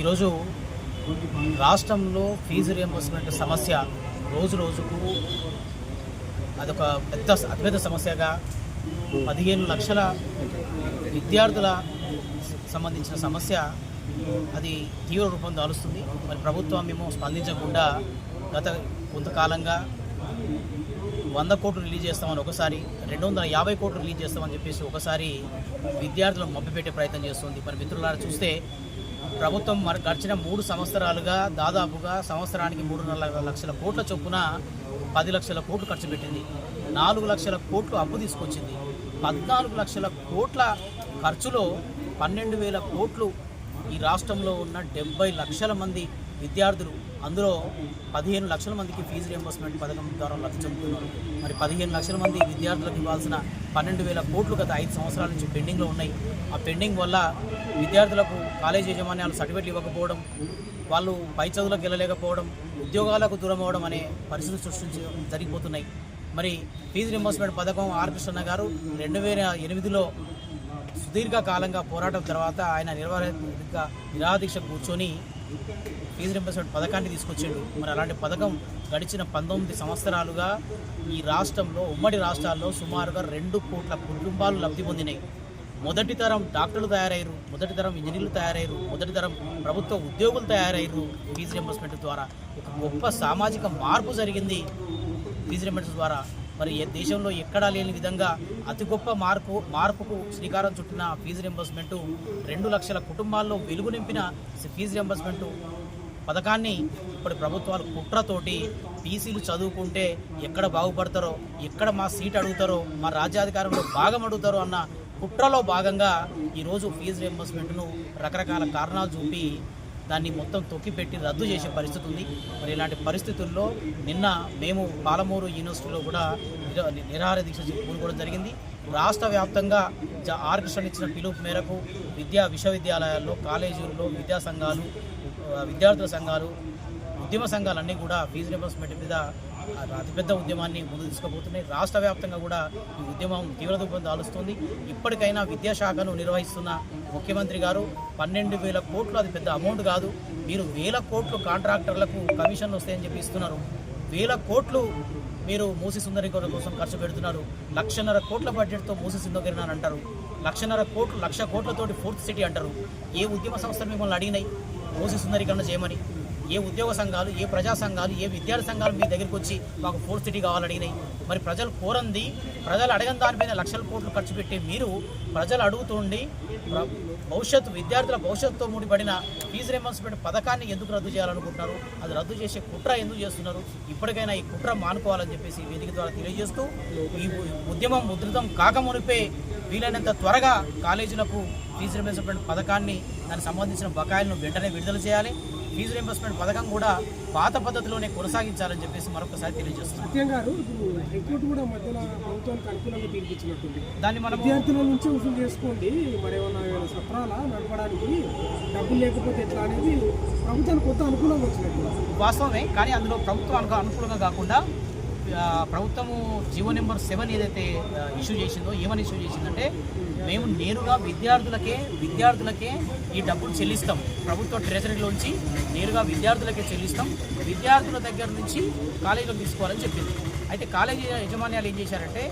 ఈరోజు రాష్ట్రంలో fee reimbursement సమస్య రోజు రోజుకు అదొక అతిపెద్ద సమస్యగా 15 లక్షల విద్యార్థుల సంబంధించిన సమస్య అది తీవ్ర రూపం దాలుస్తుంది. మరి ప్రభుత్వం మేము స్పందించకుండా గత కొంతకాలంగా 100 కోట్లు రిలీజ్ చేస్తామని ఒకసారి, 250 కోట్లు రిలీజ్ చేస్తామని చెప్పేసి ఒకసారి విద్యార్థులను మభ్యపెట్టే ప్రయత్నం చేస్తుంది. మరి మిత్రులారా చూస్తే ప్రభుత్వం గడిచిన 3 సంవత్సరాలుగా దాదాపుగా సంవత్సరానికి 3.5 లక్షల కోట్ల చొప్పున 10 లక్షల కోట్లు ఖర్చు పెట్టింది. 4 లక్షల కోట్లు అప్పు తీసుకొచ్చింది. 14 లక్షల కోట్ల ఖర్చులో 12,000 కోట్లు ఈ రాష్ట్రంలో ఉన్న 70 లక్షల మంది విద్యార్థులు, అందులో 15 లక్షల మందికి ఫీజు రియంబర్స్మెంట్ పథకం ద్వారా లబ్ధి చెందుతున్నారు. మరి 15 లక్షల మంది విద్యార్థులకు ఇవ్వాల్సిన 12,000 కోట్లు గత 5 సంవత్సరాల నుంచి పెండింగ్లో ఉన్నాయి. ఆ పెండింగ్ వల్ల విద్యార్థులకు కాలేజీ యాజమాన్యాలు సర్టిఫికెట్లు ఇవ్వకపోవడం, వాళ్ళు పై చదువులకు వెళ్ళలేకపోవడం, ఉద్యోగాలకు దూరం అవ్వడం అనే పరిస్థితులు జరిగిపోతున్నాయి. మరి ఫీజు రియంబర్స్మెంట్ పథకం ఆర్ కృష్ణ గారు 2008లో సుదీర్ఘకాలంగా పోరాటం తర్వాత ఆయన నిరాదీక్ష కూర్చొని ఫీజు రియంబర్స్మెంట్ పథకాన్ని తీసుకొచ్చిండు. మరి అలాంటి పథకం గడిచిన 19 సంవత్సరాలుగా ఈ రాష్ట్రంలో, ఉమ్మడి రాష్ట్రాల్లో సుమారుగా 2 కోట్ల కుటుంబాలు లబ్ధి పొందినాయి. మొదటి తరం డాక్టర్లు తయారయ్యారు, మొదటి తరం ఇంజనీర్లు తయారయ్యారు, మొదటి తరం ప్రభుత్వ ఉద్యోగులు తయారయ్యారు. ఫీజు రియంబర్స్మెంట్ ద్వారా ఒక గొప్ప సామాజిక మార్పు జరిగింది ఫీజు రియంబర్స్మెంట్ ద్వారా. మరి దేశంలో ఎక్కడా లేని విధంగా అతి గొప్ప మార్పుకు శ్రీకారం చుట్టిన ఫీజు రియంబర్స్మెంటు 2 లక్షల కుటుంబాల్లో వెలుగు నింపిన ఫీజు రియంబర్స్మెంటు పథకాన్ని ఇప్పుడు ప్రభుత్వాలు కుట్రతోటి పీసీలు చదువుకుంటే ఎక్కడ బాగుపడతారో, ఎక్కడ మా సీట్ అడుగుతారో, మా రాజ్యాధికారంలో భాగం అడుగుతారో అన్న కుట్రలో భాగంగా ఈరోజు ఫీజు రియంబర్స్మెంట్ను రకరకాల కారణాలు చూపి దాన్ని మొత్తం తొక్కిపెట్టి రద్దు చేసే పరిస్థితి ఉంది. మరి ఇలాంటి పరిస్థితుల్లో నిన్న మేము పాలమూరు యూనివర్సిటీలో కూడా నిరాహార దీక్ష పూనుకోవడం జరిగింది. రాష్ట్ర వ్యాప్తంగా ఆర్ కృష్ణ ఇచ్చిన పిలుపు మేరకు విశ్వవిద్యాలయాల్లో, కాలేజీల్లో విద్యా సంఘాలు, విద్యార్థుల సంఘాలు, ఉద్యమ సంఘాలన్నీ కూడా ఫీజు రియంబర్స్మెంట్ మీద అతిపెద్ద ఉద్యమాన్ని ముందు తీసుకుపోతున్నాయి. రాష్ట్ర వ్యాప్తంగా కూడా ఈ ఉద్యమం తీవ్ర రూపం దాలుస్తుంది. ఇప్పటికైనా విద్యాశాఖను నిర్వహిస్తున్న ముఖ్యమంత్రి గారు 12,000 కోట్లు అది పెద్ద అమౌంట్ కాదు. మీరు 1,000 కోట్లు కాంట్రాక్టర్లకు కమిషన్లు వస్తాయని చెప్పి ఇస్తున్నారు. 1,000 కోట్లు మీరు మూసి సుందరీకరణ కోసం ఖర్చు పెడుతున్నారు. 1,50,000 కోట్ల బడ్జెట్తో మూసి సుందరీకరణ అని అంటారు. 1,00,000 కోట్లతోటి 4th సిటీ అంటారు. ఏ ఉద్యమ సంస్థలు మిమ్మల్ని అడిగినాయి మూసి సుందరీకరణ చేయమని? ఏ ఉద్యోగ సంఘాలు, ఏ ప్రజా సంఘాలు, ఏ విద్యార్థి సంఘాలు మీ దగ్గరికి వచ్చి మాకు 4th సిటీ కావాలని అడిగినాయి? మరి ప్రజలు కోరంది, ప్రజలు అడగని దానిపైన లక్షల కోట్లు ఖర్చు పెట్టి మీరు ప్రజలు అడుగుతుండి విద్యార్థుల భవిష్యత్తుతో ముడిపడిన ఫీజు రియంబర్స్మెంట్ పథకాన్ని ఎందుకు రద్దు చేయాలనుకుంటున్నారు? అది రద్దు చేసే కుట్ర ఎందుకు చేస్తున్నారు? ఇప్పటికైనా ఈ కుట్ర మానుకోవాలని చెప్పేసి వేదిక ద్వారా తెలియజేస్తూ, ఈ ఉద్యమం ఉధృతం కాకమునిపే వీలైనంత త్వరగా కాలేజీలకు ఫీజు రియంబర్స్మెంట్ పథకాన్ని, దానికి సంబంధించిన బకాయిలను వెంటనే విడుదల చేయాలి. ఫీజు రియంబర్స్మెంట్ పథకం కూడా పాత పద్ధతిలోనే కొనసాగించాలని చెప్పేసి మరొకసారి తెలియజేస్తున్నాం. దాన్ని మనం విద్యార్థుల నుంచి వసూలు చేసుకోండి, మరి ఏమైనా సత్రాల నడపడానికి డబ్బులు లేకపోతే ఎట్లా అనేది ప్రభుత్వానికి కొత్త అనుకూలంగా వచ్చినట్టు వాస్తవమే. కానీ అందులో ప్రభుత్వానికి అనుకూలంగా కాకుండా ప్రభుత్వము జీవో నెంబర్ 7 ఏదైతే ఇష్యూ చేసిందో, ఏమని ఇష్యూ చేసిందంటే, మేము నేరుగా విద్యార్థులకే ఈ డబ్బులు చెల్లిస్తాం, ప్రభుత్వ ట్రెజరీలోంచి నేరుగా విద్యార్థులకే చెల్లిస్తాం, విద్యార్థుల దగ్గర నుంచి కాలేజీలోకి తీసుకోవాలని చెప్పింది. అయితే కాలేజీ యజమాన్యాలు ఏం చేశారంటే,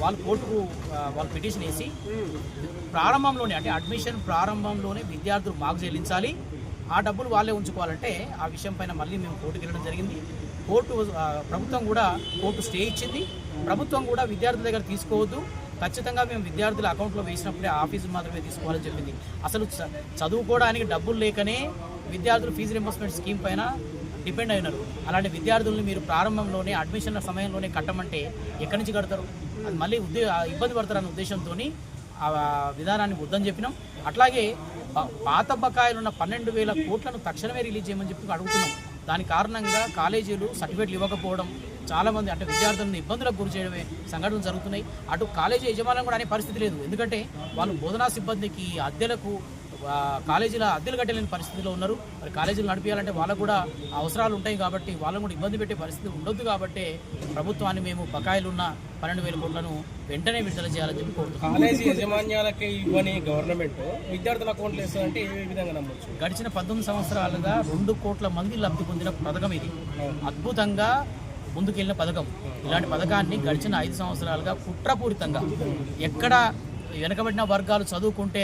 వాళ్ళు పిటిషన్ వేసి ప్రారంభంలోనే, అంటే అడ్మిషన్ ప్రారంభంలోనే విద్యార్థులు మాకు చెల్లించాలి, ఆ డబ్బులు వాళ్ళే ఉంచుకోవాలంటే ఆ విషయం పైన మళ్ళీ మేము కోర్టుకు వెళ్ళడం జరిగింది. ప్రభుత్వం కూడా కోర్టు స్టే ఇచ్చింది. ప్రభుత్వం కూడా విద్యార్థుల దగ్గర తీసుకోవద్దు, ఖచ్చితంగా మేము విద్యార్థుల అకౌంట్లో వేసినప్పుడే ఆఫీసు మాత్రమే తీసుకోవాలని చెప్పింది. అసలు చదువుకోవడానికి డబ్బులు లేకనే విద్యార్థులు ఫీజు రియంబర్స్మెంట్ స్కీమ్ పైన డిపెండ్ అయినారు. అలాంటి విద్యార్థులను మీరు ప్రారంభంలోనే, అడ్మిషన్ల సమయంలోనే కట్టమంటే ఎక్కడి నుంచి కడతారు? అది మళ్ళీ ఇబ్బంది పడతారన్న ఉద్దేశంతో ఆ విధానాన్ని వద్దని చెప్పినాం. అట్లాగే పాత బకాయిలు ఉన్న 12,000 కోట్లను తక్షణమే రిలీజ్ చేయమని చెప్పి అడుగుతున్నాం. దాని కారణంగా కాలేజీలు సర్టిఫికేట్లు ఇవ్వకపోవడం, చాలామంది అంటే విద్యార్థులను ఇబ్బందులకు గురి చేయడమే సంఘటనలు జరుగుతున్నాయి. అటు కాలేజీ యజమానులు కూడా అనే పరిస్థితి లేదు. ఎందుకంటే వాళ్ళు బోధనా సిబ్బందికి, అద్దెలకు కాలేజీల అద్దెలు కట్టలేని పరిస్థితిలో ఉన్నారు. మరి కాలేజీలు నడిపించాలంటే వాళ్ళకు కూడా అవసరాలు ఉంటాయి కాబట్టి వాళ్ళని కూడా ఇబ్బంది పెట్టే పరిస్థితి ఉండొద్దు కాబట్టి ప్రభుత్వాన్ని మేము బకాయిలు ఉన్న 12,000 కోట్లను వెంటనే విడుదల చేయాలని చెప్పి కోరుతున్నాం. కాలేజీ యాజమాన్యాలకి ఇవ్వని గవర్నమెంట్ విద్యార్థుల అకౌంట్లు వేస్తుందంటే ఏ విధంగా నమ్మొచ్చు? గడిచిన 19 సంవత్సరాలుగా 2 కోట్ల మంది లబ్ధి పొందిన పథకం ఇది. అద్భుతంగా ముందుకెళ్ళిన పథకం. ఇలాంటి పథకాన్ని గడిచిన 5 సంవత్సరాలుగా కుట్రపూరితంగా ఎక్కడ వెనకబడిన వర్గాలు చదువుకుంటే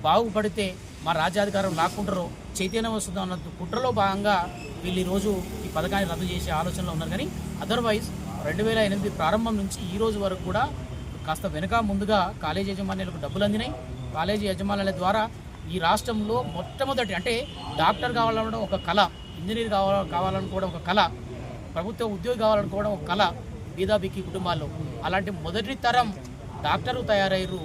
బాగుపడితే మా రాజ్యాధికారం లాక్కుంటారో చైతన్యం వస్తుందో అన్న కుట్రలో భాగంగా వీళ్ళు ఈరోజు ఈ పథకాన్ని రద్దు చేసే ఆలోచనలో ఉన్నారు. కానీ అదర్వైజ్ 2008 ప్రారంభం నుంచి ఈ రోజు వరకు కూడా కాస్త వెనక ముందుగా కాలేజీ యాజమాన్యాలకు డబ్బులు అందినాయి. కాలేజీ యాజమాన్యాల ద్వారా ఈ రాష్ట్రంలో మొట్టమొదటి అంటే డాక్టర్ కావాలనడం ఒక కళ, ఇంజనీర్ కావాలనుకోవడం ఒక కళ, ప్రభుత్వ ఉద్యోగి కావాలనుకోవడం ఒక కళ బీదాబిక్కి కుటుంబాల్లో. అలాంటి మొదటి తరం డాక్టర్లు తయారయ్యారు,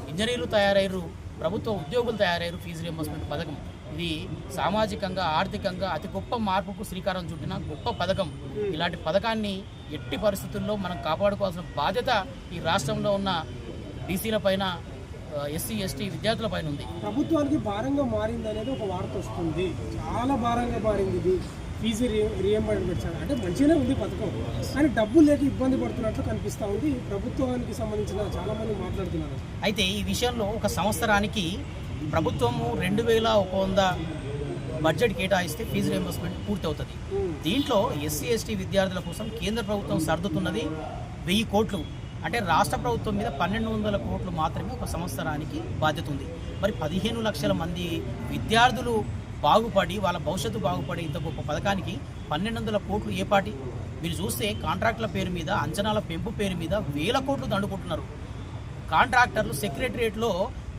ఇంజనీర్లు తయారయ్యారు, ప్రభుత్వ ఉద్యోగులు తయారయ్యారు. ఫీజు రియంబర్స్మెంట్ పథకం ఇది సామాజికంగా ఆర్థికంగా అతి గొప్ప మార్పుకు శ్రీకారం చుట్టిన గొప్ప పథకం. ఇలాంటి పథకాన్ని ఎట్టి పరిస్థితుల్లో మనం కాపాడుకోవాల్సిన బాధ్యత ఈ రాష్ట్రంలో ఉన్న బీసీల పైన, ఎస్సీ ఎస్టీ విద్యార్థుల పైన ఉంది. ప్రభుత్వానికి భారంగా మారింది అనేది ఒక వార్త వస్తుంది. చాలా భారంగా మారింది ఇది ఫీజు రియంబర్స్మెంట్. అంటే మంచిగానే ఉంది పథకం, కానీ డబ్బులు లేక ఇబ్బంది పడుతున్నట్లు కనిపిస్తూ ఉంది. ప్రభుత్వానికి సంబంధించిన చాలామంది మాట్లాడుతున్నారు. అయితే ఈ విషయంలో ఒక సంవత్సరానికి ప్రభుత్వము 2,100 బడ్జెట్ కేటాయిస్తే ఫీజు రియంబర్స్మెంట్ పూర్తి అవుతుంది. దీంట్లో ఎస్సీ ఎస్టీ విద్యార్థుల కోసం కేంద్ర ప్రభుత్వం సర్దుతున్నది 1000 కోట్లు. అంటే రాష్ట్ర ప్రభుత్వం మీద 1,200 కోట్లు మాత్రమే ఒక సంవత్సరానికి బాధ్యత ఉంది. మరి 15 లక్షల మంది విద్యార్థులు బాగుపడి వాళ్ళ భవిష్యత్తు బాగుపడి ఇంత గొప్ప పథకానికి 1,200 కోట్లు ఏ పాటి? మీరు చూస్తే కాంట్రాక్టుల పేరు మీద, అంచనాల పెంపు పేరు మీద 1000 కోట్లు దండుకుంటున్నారు. కాంట్రాక్టర్లు సెక్రటరియట్లో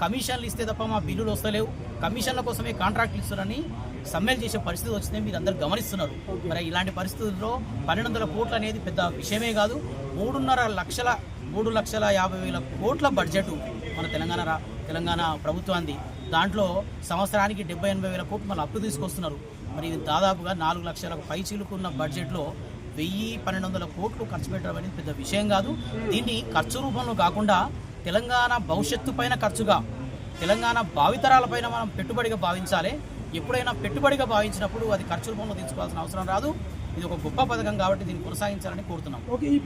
కమిషన్లు ఇస్తే తప్ప మా బిల్లులు వస్తలేవు, కమిషన్ల కోసమే కాంట్రాక్టులు ఇస్తారని సమ్మెలు చేసే పరిస్థితి వచ్చింది. మీరు అందరూ గమనిస్తున్నారు. మరి ఇలాంటి పరిస్థితుల్లో 1,200 కోట్లు అనేది పెద్ద విషయమే కాదు. 3,50,000 కోట్ల బడ్జెట్ మన తెలంగాణ ప్రభుత్వాన్ని. దాంట్లో సంవత్సరానికి 70-80 వేల కోట్లు మళ్ళీ అప్పు తీసుకొస్తున్నారు. మరి ఇది దాదాపుగా 4 లక్షల పైచీలుకున్న బడ్జెట్లో 1,000-1,200 కోట్లు ఖర్చు పెట్టడం అనేది పెద్ద విషయం కాదు. దీన్ని ఖర్చు రూపంలో కాకుండా తెలంగాణ భవిష్యత్తు పైన ఖర్చుగా, తెలంగాణ భావితరాలపైన మనం పెట్టుబడిగా భావించాలి. ఎప్పుడైనా పెట్టుబడిగా భావించినప్పుడు అది ఖర్చు రూపంలో తీసుకోవాల్సిన అవసరం రాదు. ఇది ఒక గొప్ప పథకం కాబట్టి దీన్ని కొనసాగించాలని కోరుతున్నాం. ఓకే, ఈ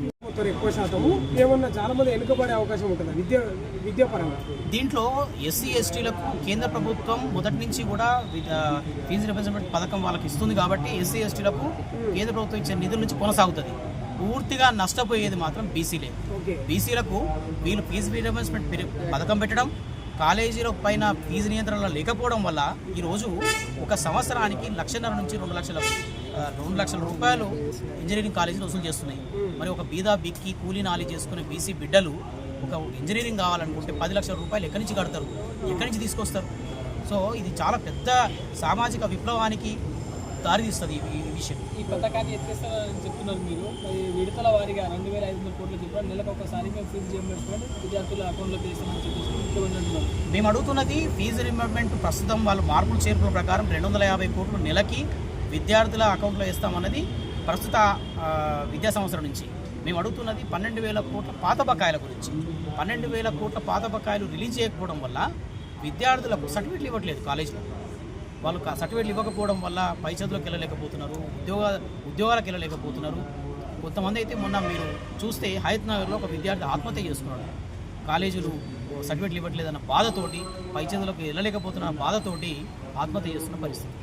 ఎక్కువ శాతము ఏమన్నా చాలా మంది వెనుకబడే అవకాశం ఉంటుంది విద్యాపరంగా. దీంట్లో ఎస్సీ ఎస్టీలకు కేంద్ర ప్రభుత్వం మొదటి నుంచి కూడా ఫీజు రియంబర్స్మెంట్ పథకం వాళ్ళకి ఇస్తుంది కాబట్టి ఎస్సీ ఎస్టీలకు కేంద్ర ప్రభుత్వం ఇచ్చే నిధుల నుంచి కొనసాగుతుంది. పూర్తిగా నష్టపోయేది మాత్రం బీసీలే. బీసీలకు వీళ్ళు ఫీజు రియంబర్స్మెంట్ పథకం పెట్టడం, కాలేజీల పైన ఫీజు నియంత్రణ లేకపోవడం వల్ల ఈరోజు ఒక సంవత్సరానికి 1,50,000 నుంచి 2 లక్షల రూపాయలు ఇంజనీరింగ్ కాలేజీలు వసూలు చేస్తున్నాయి. మరి ఒక బీదా బిక్కి కూలీ నాలి చేసుకునే బీసీ బిడ్డలు ఒక ఇంజనీరింగ్ కావాలనుకుంటే 10 లక్షల రూపాయలు ఎక్కడి నుంచి కడతారు, ఎక్కడి నుంచి తీసుకొస్తారు? సో ఇది చాలా పెద్ద సామాజిక విప్లవానికి దారితీస్తుంది ఈ విషయం. ఈ పథకాన్ని ఎత్తేస్తారని చెప్తున్నారు మీరు. మరి విడతల వారీగా 2,500 కోట్లు చెప్పారు. నెలకు ఒకసారి మేము ఫీజు రియంబర్స్మెంట్ విద్యార్థుల అకౌంట్లోకి వేస్తామని చెప్పేసి ముఖ్యమంత్రి. మేము అడుగుతున్నది ఫీజు రియంబర్స్మెంట్ ప్రస్తుతం వాళ్ళు మార్పులు చేర్పుల ప్రకారం 250 కోట్లు నెలకి విద్యార్థుల అకౌంట్లో వేస్తామన్నది ప్రస్తుత విద్యా సంవత్సరం నుంచి. మేము అడుగుతున్నది 12,000 కోట్ల పాత బకాయిల గురించి. 12,000 కోట్ల పాత బకాయిలు రిలీజ్ చేయకపోవడం వల్ల విద్యార్థులకు సర్టిఫికెట్లు ఇవ్వట్లేదు. కాలేజీలో వాళ్ళు సర్టిఫికెట్లు ఇవ్వకపోవడం వల్ల పై చదువులకు వెళ్ళలేకపోతున్నారు, ఉద్యోగాలకు వెళ్ళలేకపోతున్నారు. కొంతమంది అయితే మొన్న మీరు చూస్తే హయత్ నగర్లో ఒక విద్యార్థి ఆత్మహత్య చేసుకున్నాడు. కాలేజీలు సర్టిఫికెట్లు ఇవ్వట్లేదన్న బాధతోటి, పై చదువులకు వెళ్ళలేకపోతున్న బాధతోటి ఆత్మహత్య చేస్తున్న పరిస్థితి.